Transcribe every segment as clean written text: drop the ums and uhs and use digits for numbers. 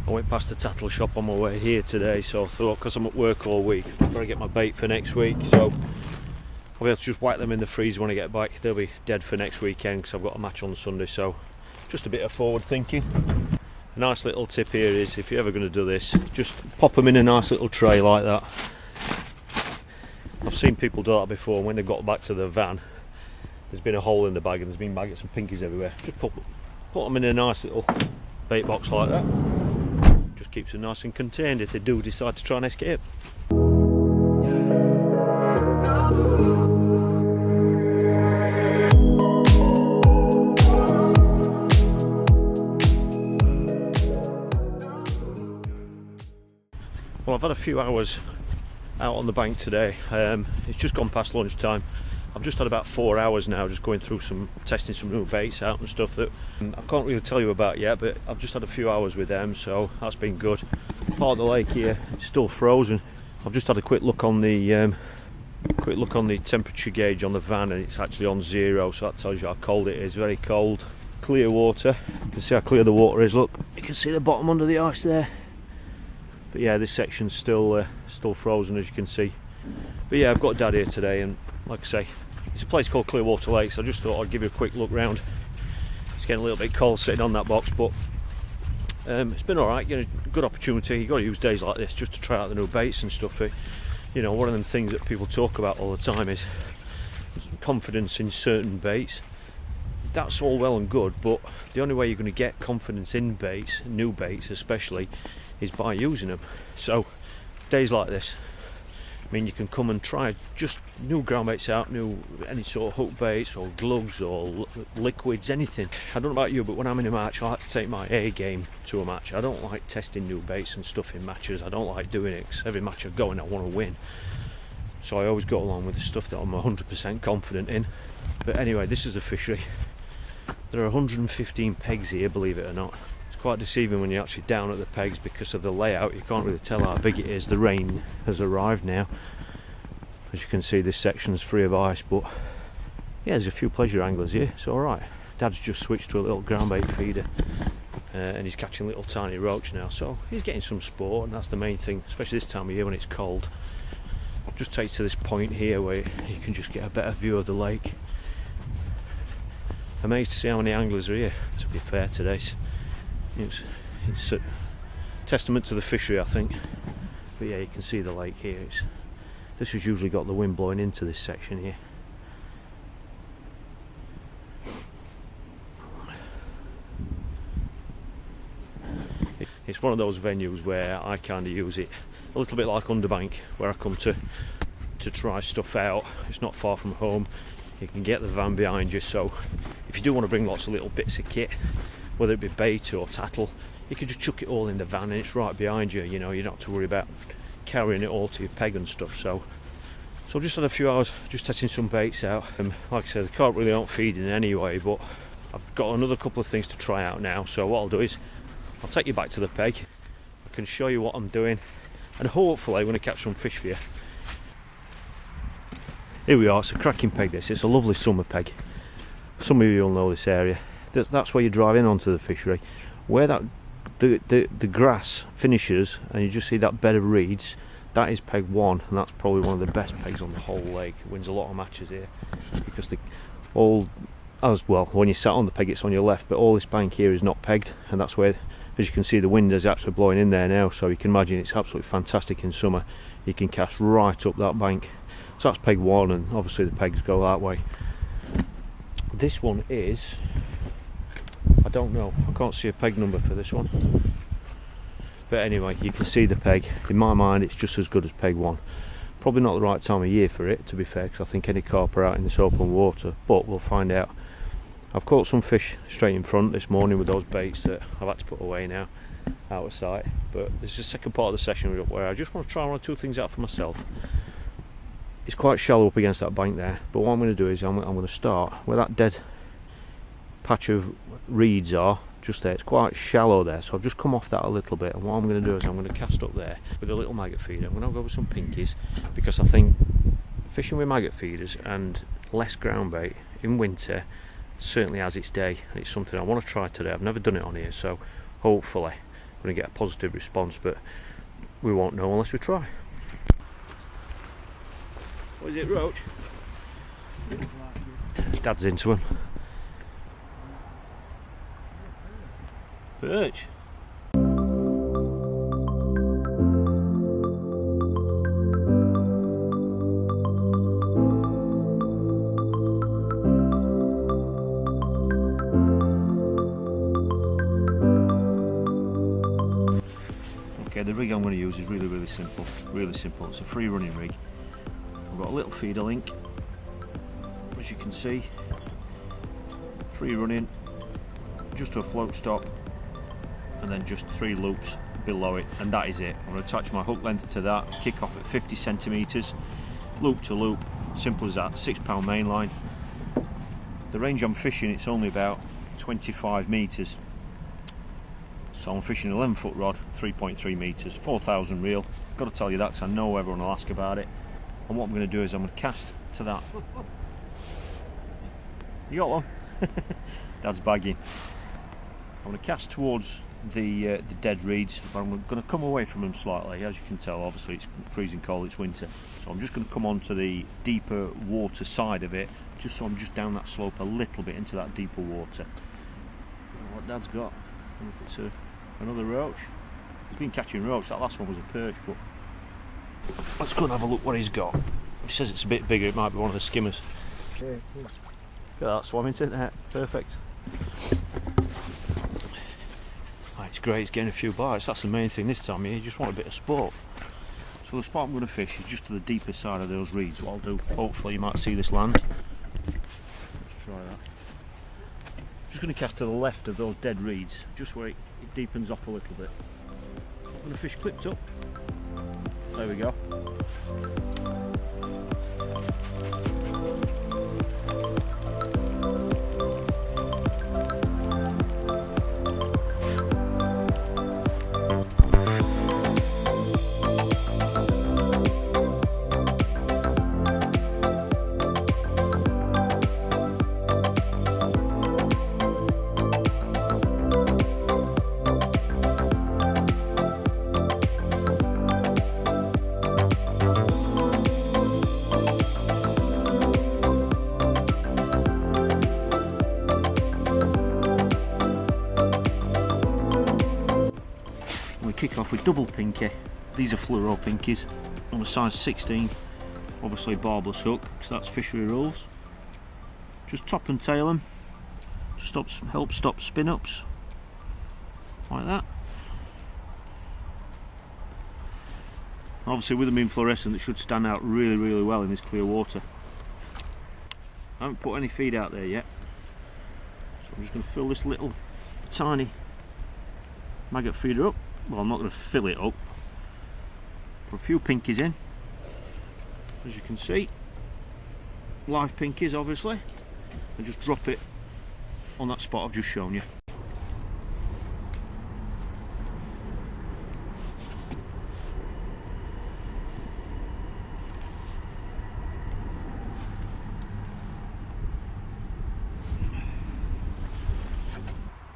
I went past the tattle shop on my way here today, so I thought, because I'm at work all week, I've got to get my bait for next week, so I'll be able to just whack them in the freezer when I get back. They'll be dead for next weekend because I've got a match on Sunday, so just a bit of forward thinking. A nice little tip here is, if you're ever going to do this, just pop them in a nice little tray like that. I've seen people do that before, and when they've got back to the van, there's been a hole in the bag and there's been maggots and pinkies everywhere. Just put them in a nice little bait box like that. Just keeps them nice and contained if they do decide to try and escape. Well, I've had a few hours out on the bank today. It's just gone past lunchtime. I've just had about 4 hours now just going through testing some new baits out and stuff that I can't really tell you about yet, but I've just had a few hours with them, so that's been good. Part of the lake here is still frozen. I've just had a quick look on the temperature gauge on the van, and it's actually on 0, so that tells you how cold it is. Very cold. Clear water. You can see how clear the water is. Look, you can see the bottom under the ice there. But yeah, this section's still frozen, as you can see. But yeah, I've got Dad here today, and like I say, it's a place called Clearwater Lake, so I just thought I'd give you a quick look round. It's getting a little bit cold sitting on that box, but it's been alright. You know, good opportunity. You've got to use days like this just to try out the new baits and stuff. You know, one of them things that people talk about all the time is confidence in certain baits. That's all well and good, but the only way you're going to get confidence in baits, new baits especially, is by using them. So days like this, I mean, you can come and try just new ground baits out, any sort of hook baits or glugs or liquids, anything. I don't know about you, but when I'm in a match, I like to take my A game to a match. I don't like testing new baits and stuff in matches. I don't like doing it because every match I go in, I want to win. So I always go along with the stuff that I'm 100% confident in. But anyway, this is a fishery. There are 115 pegs here, believe it or not. It's quite deceiving when you're actually down at the pegs because of the layout. You can't really tell how big it is. The rain has arrived now. As you can see, this section's free of ice, but yeah, there's a few pleasure anglers here. It's alright. Dad's just switched to a little ground bait feeder, and he's catching little tiny roach now, so he's getting some sport, and that's the main thing, especially this time of year when it's cold. Just take to this point here where you can just get a better view of the lake. Amazed to see how many anglers are here, to be fair, today. It's a testament to the fishery, I think. But yeah, you can see the lake here. This has usually got the wind blowing into this section here. It's one of those venues where I kind of use it a little bit like Underbank, where I come to try stuff out. It's not far from home. You can get the van behind you, so if you do want to bring lots of little bits of kit, whether it be bait or tattle, you can just chuck it all in the van and it's right behind you. You know, you don't have to worry about carrying it all to your peg and stuff. So I've just had a few hours just testing some baits out. Like I said, the carp really aren't feeding anyway, but I've got another couple of things to try out now. So what I'll do is I'll take you back to the peg. I can show you what I'm doing, and hopefully I'm going to catch some fish for you. Here we are. It's a cracking peg, this. It's a lovely summer peg. Some of you will know this area. That's where you drive in onto the fishery, where the grass finishes and you just see that bed of reeds. That is peg 1, and that's probably one of the best pegs on the whole lake. It wins a lot of matches here because when you sat on the peg, it's on your left, but all this bank here is not pegged, and that's where, as you can see, the wind is actually blowing in there now, so you can imagine it's absolutely fantastic in summer. You can cast right up that bank. So that's peg 1, and obviously the pegs go that way. This one is, I don't know, I can't see a peg number for this one, but anyway, you can see the peg. In my mind, it's just as good as peg 1. Probably not the right time of year for it, to be fair, because I think any carp are out in this open water, but we'll find out. I've caught some fish straight in front this morning with those baits that I've had to put away now, out of sight. But this is the second part of the session where I just want to try one or two things out for myself. It's quite shallow up against that bank there, but what I'm going to do is I'm going to start where that dead patch of reeds are, just there. It's quite shallow there, so I've just come off that a little bit, and what I'm going to do is I'm going to cast up there with a little maggot feeder. I'm going to go with some pinkies, because I think fishing with maggot feeders and less ground bait in winter certainly has its day, and it's something I want to try today. I've never done it on here, so hopefully I'm going to get a positive response, but we won't know unless we try. What is it, roach? Dad's into him. Perch. Okay, the rig I'm going to use is really simple. Really simple. It's a free running rig. I've got a little feeder link, as you can see. Free running, just to a float stop, and then just 3 loops below it, and that is it. I'm going to attach my hook length to that, kick off at 50 centimetres, loop to loop, simple as that. 6-pound main line. The range I'm fishing, it's only about 25 metres. So I'm fishing an 11-foot rod, 3.3 metres, 4,000 reel. Got to tell you that because I know everyone will ask about it. And what I'm going to do is I'm going to cast to that. You got one? Dad's bagging. I'm going to cast towards the dead reeds, but I'm going to come away from them slightly. As you can tell, obviously it's freezing cold, it's winter. So I'm just going to come onto the deeper water side of it, just so I'm just down that slope a little bit into that deeper water. What Dad's got. I don't know if it's another roach. He's been catching roach. That last one was a perch, but let's go and have a look what he's got. He says it's a bit bigger. It might be one of the skimmers. Yeah, it is. Look at that swam into it there. Perfect. Oh, it's great. It's getting a few bites. That's the main thing this time of year. You just want a bit of sport. So the spot I'm going to fish is just to the deeper side of those reeds. What I'll do, hopefully you might see this land. Let's try that. Just going to cast to the left of those dead reeds, just where it deepens off a little bit. When the fish clipped up, there we go. Kick off with double pinky. These are fluoro pinkies on a size 16, obviously barbless hook because that's fishery rules. Just top and tail them, just help stop spin ups like that. Obviously with them being fluorescent, it should stand out really well in this clear water. I haven't put any feed out there yet, so I'm just going to fill this little tiny maggot feeder up. Well, I'm not going to fill it up. Put a few pinkies in, as you can see, live pinkies obviously, and just drop it on that spot I've just shown you.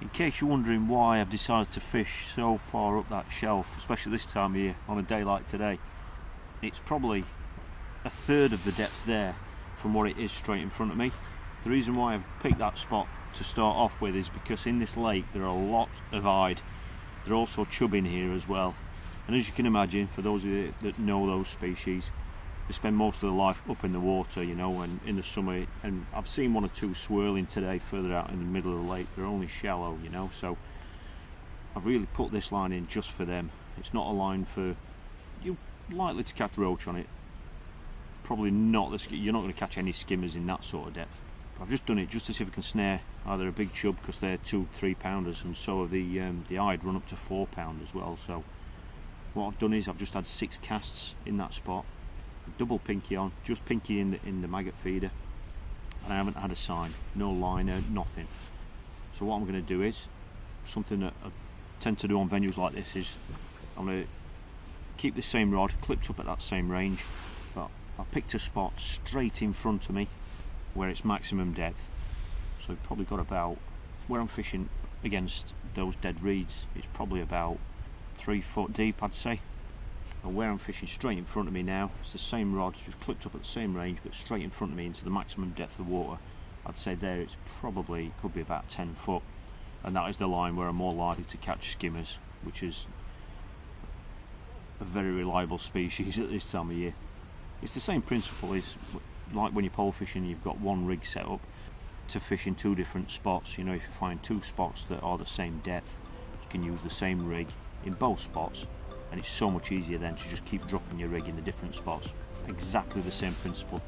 In case you're wondering why I've decided to fish so far up that shelf, especially this time of year on a day like today, it's probably a third of the depth there from what it is straight in front of me. The reason why I've picked that spot to start off with is because in this lake there are a lot of eyed. There are also chub in here as well, and as you can imagine, for those of you that know those species, they spend most of their life up in the water, you know, and in the summer. And I've seen 1 or 2 swirling today further out in the middle of the lake. They're only shallow, you know, so I've really put this line in just for them. It's not a line for you're likely to catch roach on it. Probably not. You're not going to catch any skimmers in that sort of depth. But I've just done it just to see if I can snare either a big chub, because they're 2-3 pounders, and so are the eyed run up to 4 pound as well. So what I've done is I've just had 6 casts in that spot. Double pinky on, just pinky in the maggot feeder, and I haven't had a sign, no liner, nothing. So what I'm going to do is something that I tend to do on venues like this is I'm going to keep the same rod clipped up at that same range, but I picked a spot straight in front of me where it's maximum depth. So we've probably got about, where I'm fishing against those dead reeds, it's probably about 3 foot deep, I'd say. And where I'm fishing straight in front of me now, it's the same rod, just clipped up at the same range, but straight in front of me into the maximum depth of water. I'd say there it's probably, could be about 10 foot. And that is the line where I'm more likely to catch skimmers, which is a very reliable species at this time of year. It's the same principle as like when you're pole fishing, you've got one rig set up to fish in 2 different spots. You know, if you find 2 spots that are the same depth, you can use the same rig in both spots, and it's so much easier then to just keep dropping your rig in the different spots. Exactly the same principle.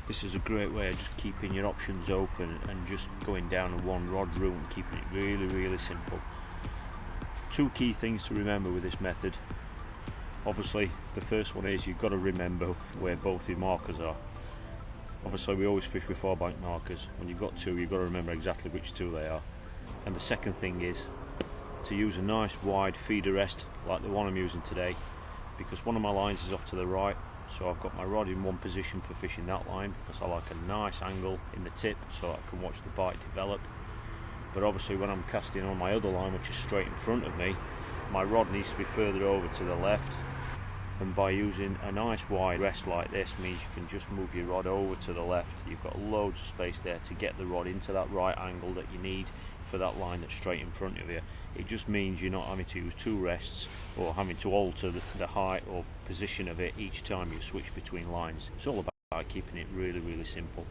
This is a great way of just keeping your options open and just going down a one rod route and keeping it really simple. 2 key things to remember with this method. Obviously the first one is you've got to remember where both your markers are. Obviously we always fish with 4-bank markers. When you've got 2, you've got to remember exactly which 2 they are. And the second thing is to use a nice wide feeder rest like the one I'm using today, because one of my lines is off to the right. So I've got my rod in one position for fishing that line because I like a nice angle in the tip so I can watch the bite develop. But obviously when I'm casting on my other line, which is straight in front of me, my rod needs to be further over to the left. And by using a nice wide rest like this means you can just move your rod over to the left. You've got loads of space there to get the rod into that right angle that you need for that line that's straight in front of you. It just means you're not having to use 2 rests or having to alter the height or position of it each time you switch between lines. It's all about keeping it really simple.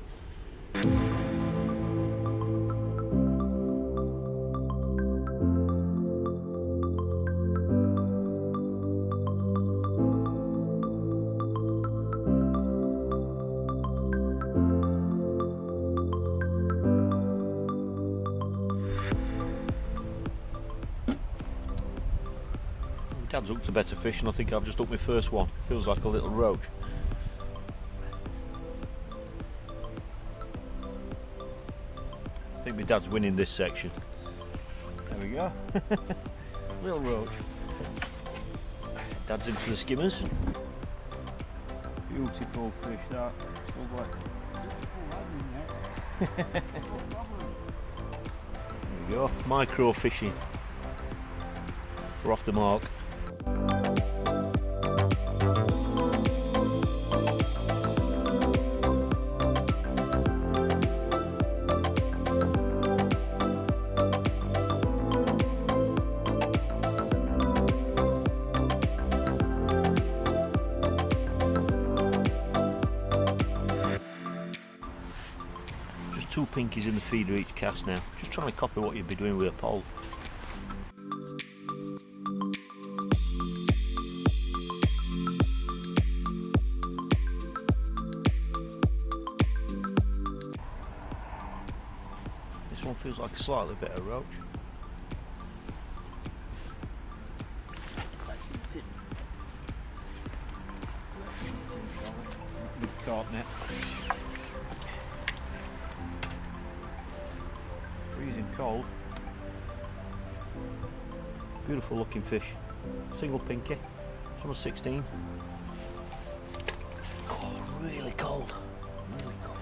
Dad's hooked a better fish, and I think I've just hooked my first one. Feels like a little roach. I think my dad's winning this section. There we go. Little roach. Dad's into the skimmers. Beautiful fish that. There we go. Micro fishing. We're off the mark. Just 2 pinkies in the feeder each cast now. Just trying to copy what you'd be doing with a pole. This one feels like a slightly better roach. Big carp net. Freezing cold. Beautiful looking fish. Single pinky. It's on a 16. Oh, really cold. Really cold.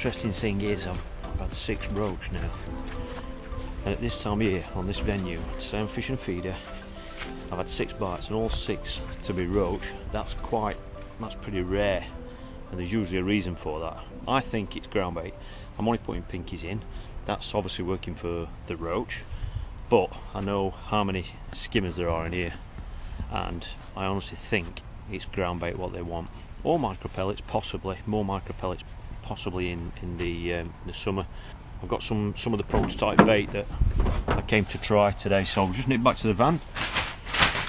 interesting thing is I've had 6 roach now, and at this time of year on this venue, same fish and feeder, I've had 6 bites and all 6 to be roach. That's pretty rare, and there's usually a reason for that. I think it's ground bait. I'm only putting pinkies in. That's obviously working for the roach, but I know how many skimmers there are in here, and I honestly think it's ground bait what they want, or micro pellets, possibly more micro pellets, possibly in the summer. I've got some of the prototype bait that I came to try today, so I'll just nip back to the van.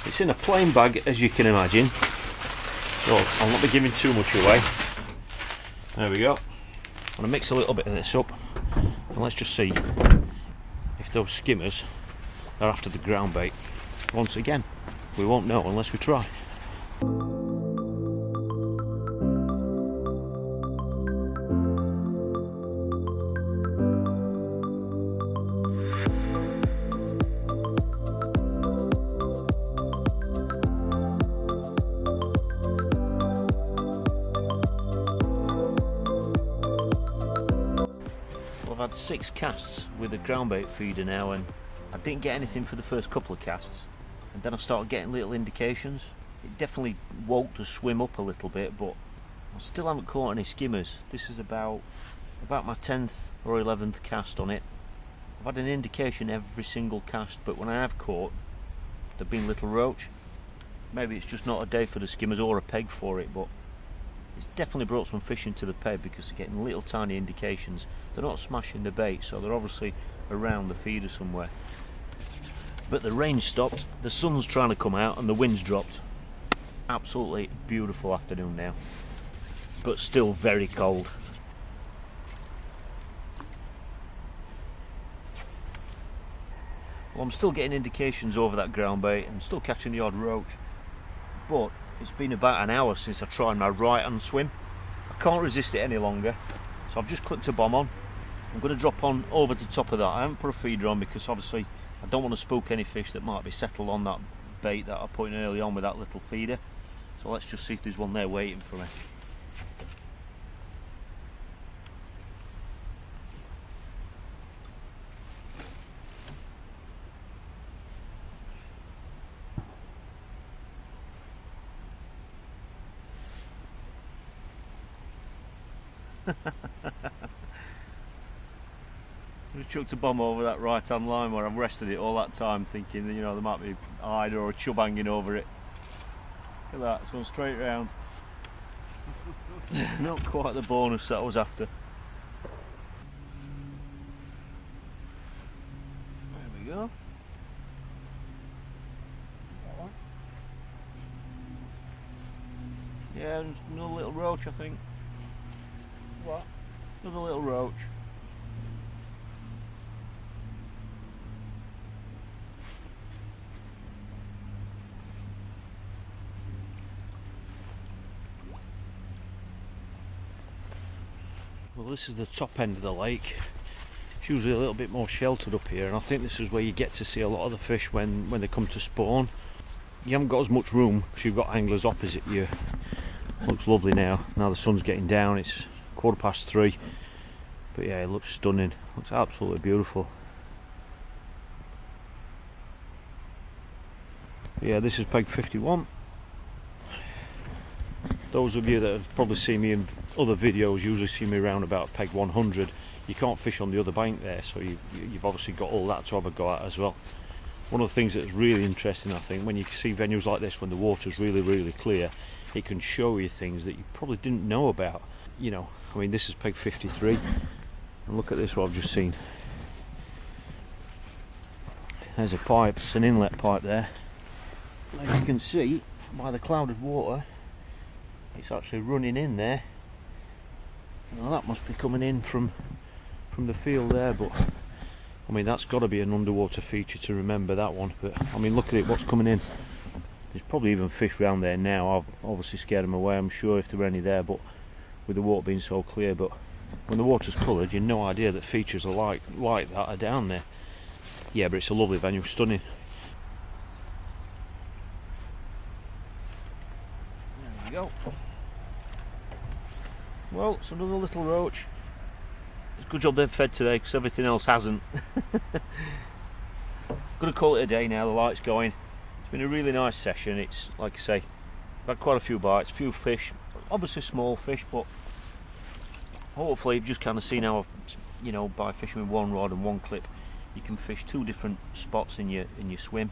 It's in a plain bag, as you can imagine, so I'll not be giving too much away. There we go. I'm going to mix a little bit of this up, and let's just see if those skimmers are after the ground bait. Once again, we won't know unless we try. I've had 6 casts with a ground bait feeder now, and I didn't get anything for the first couple of casts, and then I started getting little indications. It definitely woke the swim up a little bit, but I still haven't caught any skimmers. This is about my 10th or 11th cast on it. I've had an indication every single cast, but when I have caught, there've been little roach. Maybe it's just not a day for the skimmers or a peg for it, but it's definitely brought some fish into the peg because they're getting little tiny indications. They're not smashing the bait, so they're obviously around the feeder somewhere. But the rain stopped, the sun's trying to come out, and the wind's dropped. Absolutely beautiful afternoon now, but still very cold. Well, I'm still getting indications over that ground bait. I'm still catching the odd roach, but it's been about an hour since I tried my right hand swim. I can't resist it any longer, so I've just clipped a bomb on. I'm going to drop on over the top of that. I haven't put a feeder on because obviously I don't want to spook any fish that might be settled on that bait that I put in early on with that little feeder. So let's just see if there's one there waiting for me. I chucked a bomb over that right hand line where I've rested it all that time, thinking that, you know, there might be an eider or a chub hanging over it. Look at that, it's gone straight round. Not quite the bonus that I was after. There we go. Yeah, there's another little roach, I think. What? Another little roach. Well, this is the top end of the lake. It's usually a little bit more sheltered up here, and I think this is where you get to see a lot of the fish when they come to spawn. You haven't got as much room because you've got anglers opposite you. Looks lovely now. Now the sun's getting down, it's 3:15. But yeah, it looks stunning. Looks absolutely beautiful. Yeah, this is peg 51. Those of you that have probably seen me in other videos usually see me around about peg 100. You can't fish on the other bank there, so you've obviously got all that to have a go at as well. One of the things that's really interesting, I think, when you see venues like this, when the water's really clear, it can show you things that you probably didn't know about. You know, I mean, this is peg 53, and look at this, what I've just seen. There's a pipe, it's an inlet pipe there. As you can see by the clouded water, it's actually running in there. Now that must be coming in from the field there, but I mean, that's got to be an underwater feature to remember that one. But I mean, look at it, what's coming in. There's probably even fish around there now. I've obviously scared them away, I'm sure, if there were any there, but with the water being so clear. But when the water's coloured, you've no idea that features are like that are down there. Yeah, but it's a lovely venue, stunning. There we go. Well, it's another little roach. It's a good job they've fed today because everything else hasn't. Gonna call it a day now, the light's going. It's been a really nice session. It's like I say, I've had quite a few bites, a few fish, obviously small fish, but hopefully you've just kind of seen how, by fishing with one rod and one clip, you can fish two different spots in your swim.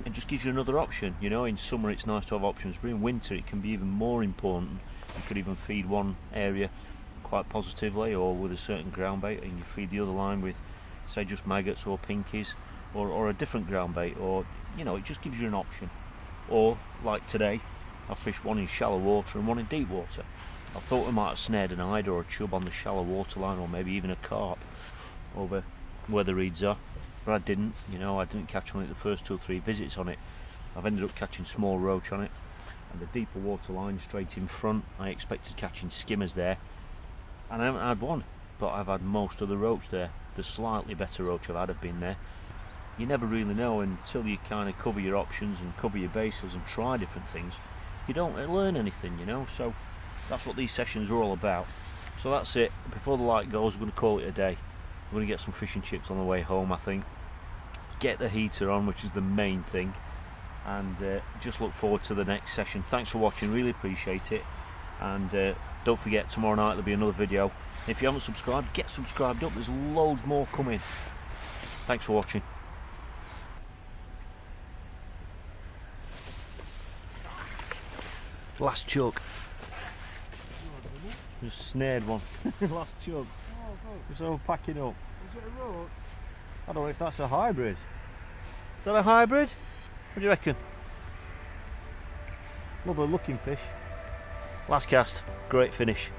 It just gives you another option. In summer it's nice to have options, but in winter it can be even more important. You could even feed one area quite positively or with a certain ground bait, and you feed the other line with, say, just maggots or pinkies or a different ground bait, or it just gives you an option. Or like today, I fished one in shallow water and one in deep water. I thought I might have snared an eider or a chub on the shallow water line, or maybe even a carp over where the reeds are, but I didn't. I didn't catch on it the first 2 or 3 visits on it. I've ended up catching small roach on it, and the deeper water line straight in front, I expected catching skimmers there, and I haven't had one, but I've had most of the roach there. The slightly better roach I've had have been there. You never really know until you kind of cover your options and cover your bases and try different things. You don't learn anything, so that's what these sessions are all about. So that's it. Before the light goes, we're going to call it a day. We're going to get some fish and chips on the way home, I think. Get the heater on, which is the main thing, and just look forward to the next session. Thanks for watching, really appreciate it, and don't forget, tomorrow night there'll be another video. If you haven't subscribed, get subscribed up, there's loads more coming. Thanks for watching. Last chug. Just snared one. Last chug. So packing up. Is it a roach? I don't know if that's a hybrid. Is that a hybrid? What do you reckon? Lovely looking fish. Last cast, great finish.